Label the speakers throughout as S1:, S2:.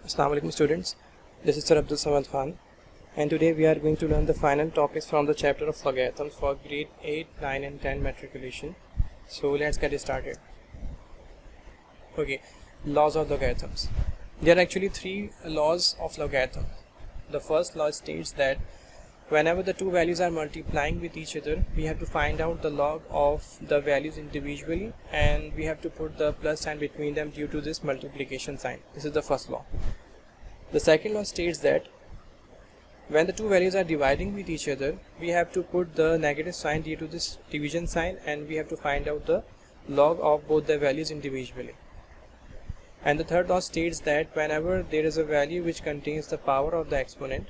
S1: Assalamu alaikum students, this is Sir Abdul Samad Khan and today we are going to learn the final topics from the chapter of logarithms for grade 8, 9 and 10 matriculation. So let's get started. Okay, laws of logarithms. There are actually three laws of logarithm. The first law states that whenever the two values are multiplying with each other, we have to find out the log of the values individually and we have to put the plus sign between them due to this multiplication sign. This is the first law. The second law states that when the two values are dividing with each other, we have to put the negative sign due to this division sign and we have to find out the log of both the values individually. And the third law states that whenever there is a value which contains the power of the exponent,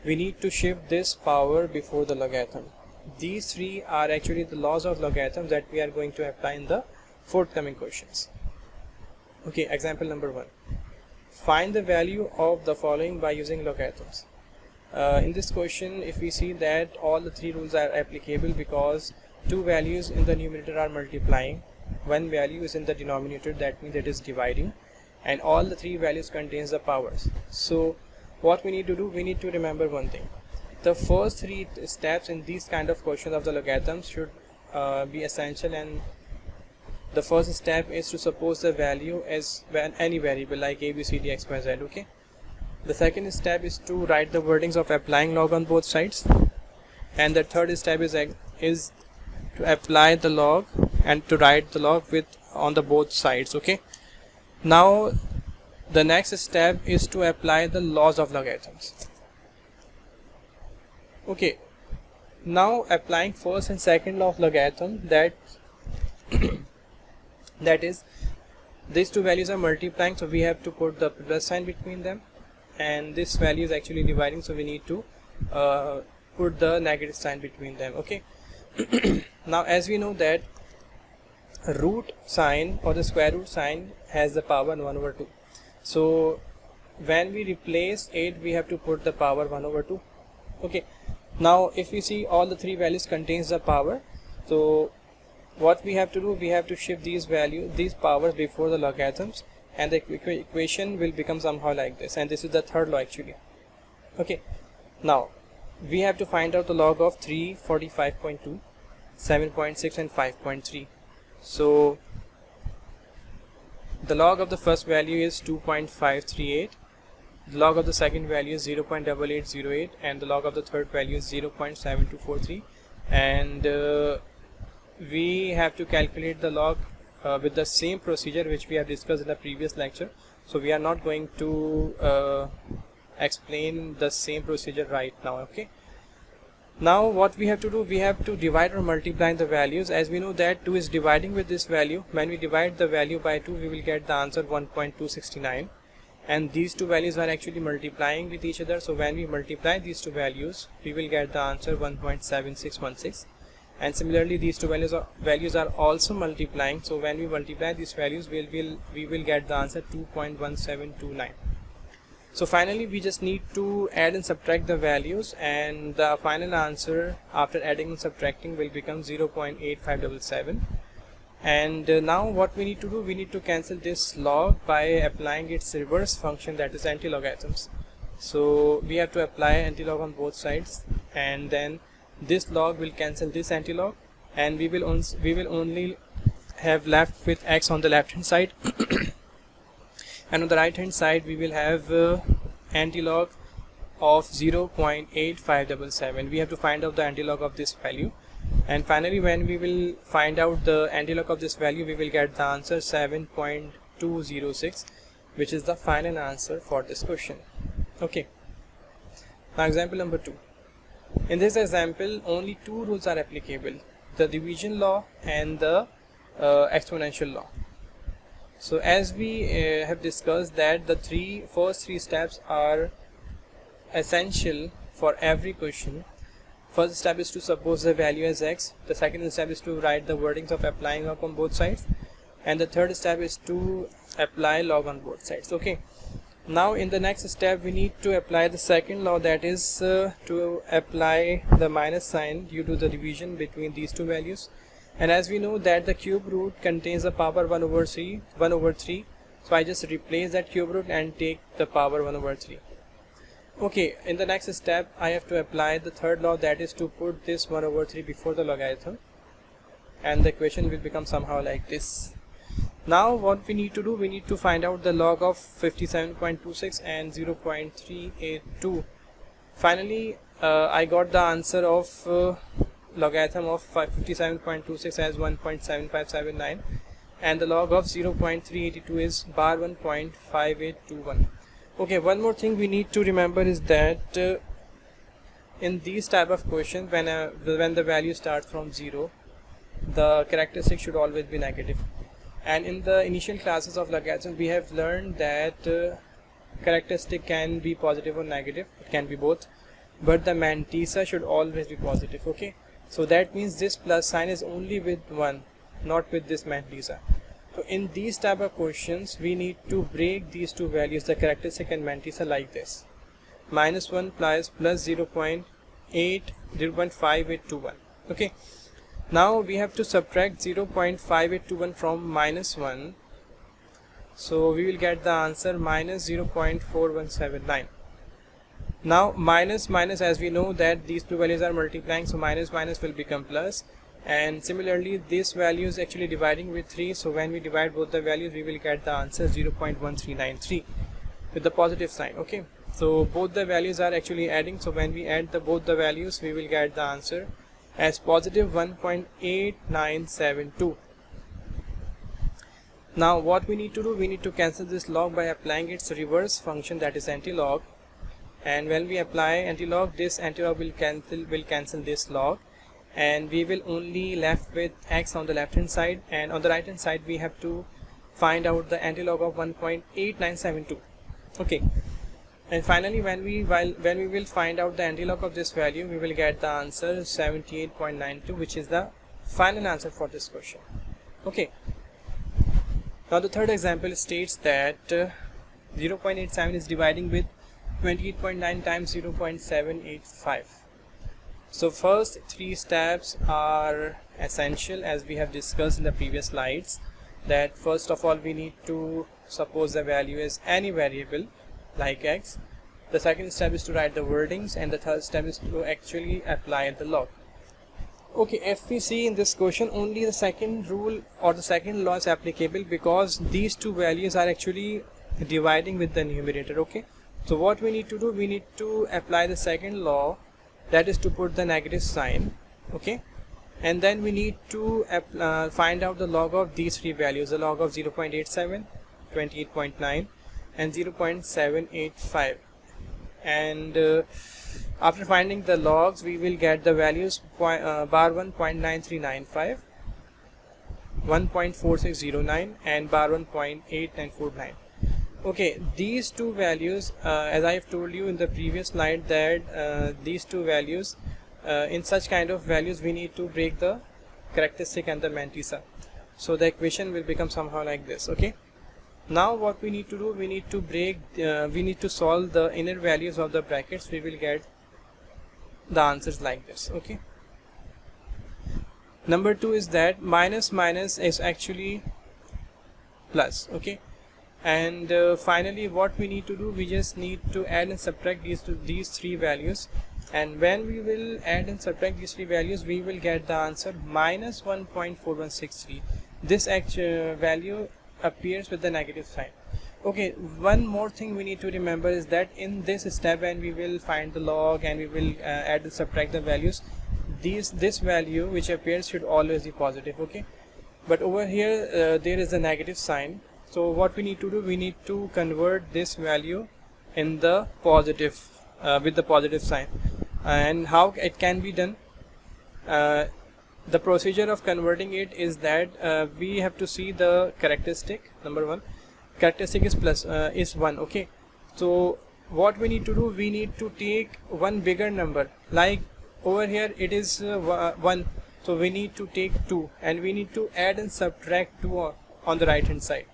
S1: we need to shift this power before the logarithm. These three are actually the laws of logarithm that we are going to apply in the forthcoming questions. Okay, example number 1. Find the value of the following by using logarithms. In this question, if we see that all the three rules are applicable because two values in the numerator are multiplying, one value is in the denominator, that means it is dividing, and all the three values contains the powers. So what we need to do, we need to remember one thing. The first three steps in these kind of questions of the logarithms should be essential, and the first step is to suppose the value as any variable like a, b, c, d, x, y, z. Okay. The second step is to write the wordings of applying log on both sides, and the third step is to apply the log and to write the log on the both sides. Okay. Now the next step is to apply the laws of logarithms. Okay, now applying first and second law of logarithm, that that is, these two values are multiplying, so we have to put the plus sign between them, and this value is actually dividing, so we need to put the negative sign between them. Okay. Now as we know that root sign or the square root sign has the power 1/2. So when we replace 8, we have to put the power 1/2. Okay. Now if we see all the three values contains the power, so what we have to do, we have to shift these powers before the logarithms, and the equation will become somehow like this, and this is the third law actually. Okay. Now we have to find out the log of 3, 45.2, 7.6 and 5.3. So the log of the first value is 2.538, the log of the second value is 0.8808, and the log of the third value is 0.7243, and we have to calculate the log with the same procedure which we have discussed in the previous lecture. So we are not going to explain the same procedure right now. Okay. Now what we have to do, we have to divide or multiply the values. As we know that 2 is dividing with this value. When we divide the value by 2, we will get the answer 1.269, and these two values are actually multiplying with each other. So when we multiply these two values, we will get the answer 1.7616, and similarly these two values are also multiplying. So when we multiply these values, we will get the answer 2.1729. So finally we just need to add and subtract the values, and the final answer after adding and subtracting will become 0.8577. And now what we need to do, we need to cancel this log by applying its reverse function, that is anti-logarithms. So we have to apply anti-log on both sides, and then this log will cancel this anti-log, and we will only have left with x on the left hand side and on the right hand side we will have anti-log of 0.8577. we have to find out the anti-log of this value, and finally when we will find out the anti-log of this value, we will get the answer 7.206, which is the final answer for this question. Okay. Now example number 2. In this example, only two rules are applicable, the division law and the exponential law. So as we have discussed that the first three steps are essential for every question. First step is to suppose the value as x, the second step is to write the wordings of applying log on both sides, and the third step is to apply log on both sides. Okay. Now in the next step we need to apply the second law, that is to apply the minus sign due to the division between these two values. And as we know that the cube root contains the power 1/3, So I just replace that cube root and take the power 1 over 3. Okay, in the next step I have to apply the third law, that is to put this 1 over 3 before the logarithm, and the equation will become somehow like this. Now what we need to do, we need to find out the log of 57.26 and 0.382. Finally I got the answer of logarithm of 57.26 as 1.7579, and the log of 0.382 is bar 1.5821. Okay, one more thing we need to remember is that in these type of questions, when the value starts from 0, the characteristic should always be negative. And in the initial classes of logarithms, we have learned that characteristic can be positive or negative, it can be both, but the mantissa should always be positive. Okay, so that means this plus sign is only with 1, not with this mantissa. So in these type of questions, we need to break these two values, the characteristic and mantissa, like this: -1 plus 0.5821. Okay, now we have to subtract 0.5821 from -1, so we will get the answer -0.4179. Now minus minus, as we know that these two values are multiplying, so minus minus will become plus, and similarly this value is actually dividing with 3, so when we divide both the values we will get the answer 0.1393 with the positive sign. Okay, so both the values are actually adding, so when we add both the values we will get the answer as positive 1.8972. Now what we need to do, we need to cancel this log by applying its reverse function, that is anti-log. And when we apply anti-log, this anti-log will cancel this log, and we will only left with x on the left hand side, and on the right hand side we have to find out the anti-log of 1.8972. Okay, and finally when we will find out the anti-log of this value, we will get the answer 78.92, which is the final answer for this question. Okay, now the third example states that 0.87 is dividing with 28.9 times 0.785. So first three steps are essential, as we have discussed in the previous slides, that first of all we need to suppose the value is any variable like x. The second step is to write the wordings, and the third step is to actually apply the log. Okay, if we see in this question, only the second rule or the second law is applicable, because these two values are actually dividing with the numerator. Okay, so what we need to do, we need to apply the second law, that is to put the negative sign. Okay, and then we need to find out the log of these three values, the log of 0.87, 28.9 and 0.785, and after finding the logs we will get the values bar 1.9395, 1.4609 and bar 1.8949. Okay, these two values, as I have told you in the previous slide, that these two values, in such kind of values we need to break the characteristic and the mantissa, so the equation will become somehow like this. Okay, now what we need to do, we need to break we need to solve the inner values of the brackets, we will get the answers like this. Okay, number 2 is that minus minus is actually plus. Okay, and finally what we need to do, we just need to add and subtract these three values, and when we will add and subtract these three values we will get the answer minus 1.4163. this actual value appears with the negative sign. Okay, one more thing we need to remember is that in this step, when we will find the log and we will add and subtract the values, this value which appears should always be positive. Okay, but over here there is a negative sign, so what we need to do, we need to convert this value in the positive with the positive sign. And how it can be done, the procedure of converting it is that we have to see the characteristic. Number 1, characteristic is plus is 1. Okay, so what we need to do, we need to take one bigger number, like over here it is 1, so we need to take 2, and we need to add and subtract 2 on the right hand side.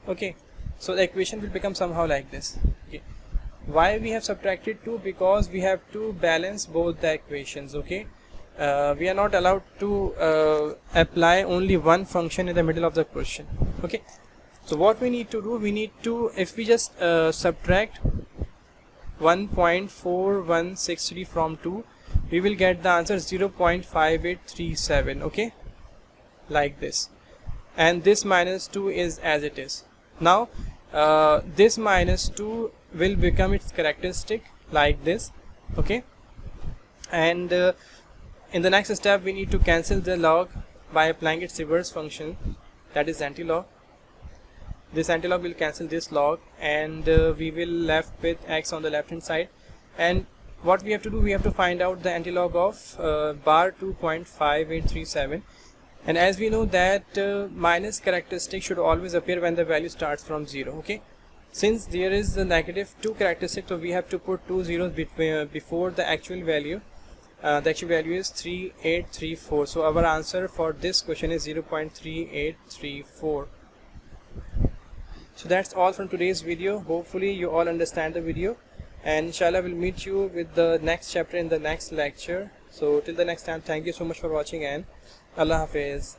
S1: Okay, so the equation will become somehow like this. Okay, why we have subtracted 2? Because we have to balance both the equations. Okay, we are not allowed to apply only one function in the middle of the question. Okay, So what we need to do, we need to, if we just subtract 1.4163 from 2, we will get the answer 0.5837. okay, like this, and this minus 2 is as it is. Now this minus 2 will become its characteristic like this, okay, and in the next step we need to cancel the log by applying its reverse function, that is anti-log. This anti-log will cancel this log, and we will left with x on the left hand side. And what we have to do, we have to find out the anti-log of bar 2.5837, and as we know that minus characteristic should always appear when the value starts from 0, okay. Since there is the negative 2 characteristic, so we have to put 2 zeros before the actual value. The actual value is 3834, so our answer for this question is 0.3834. So that's all from today's video. Hopefully you all understand the video, and inshallah we'll meet you with the next chapter in the next lecture. So till the next time, thank you so much for watching, and Allah Hafiz.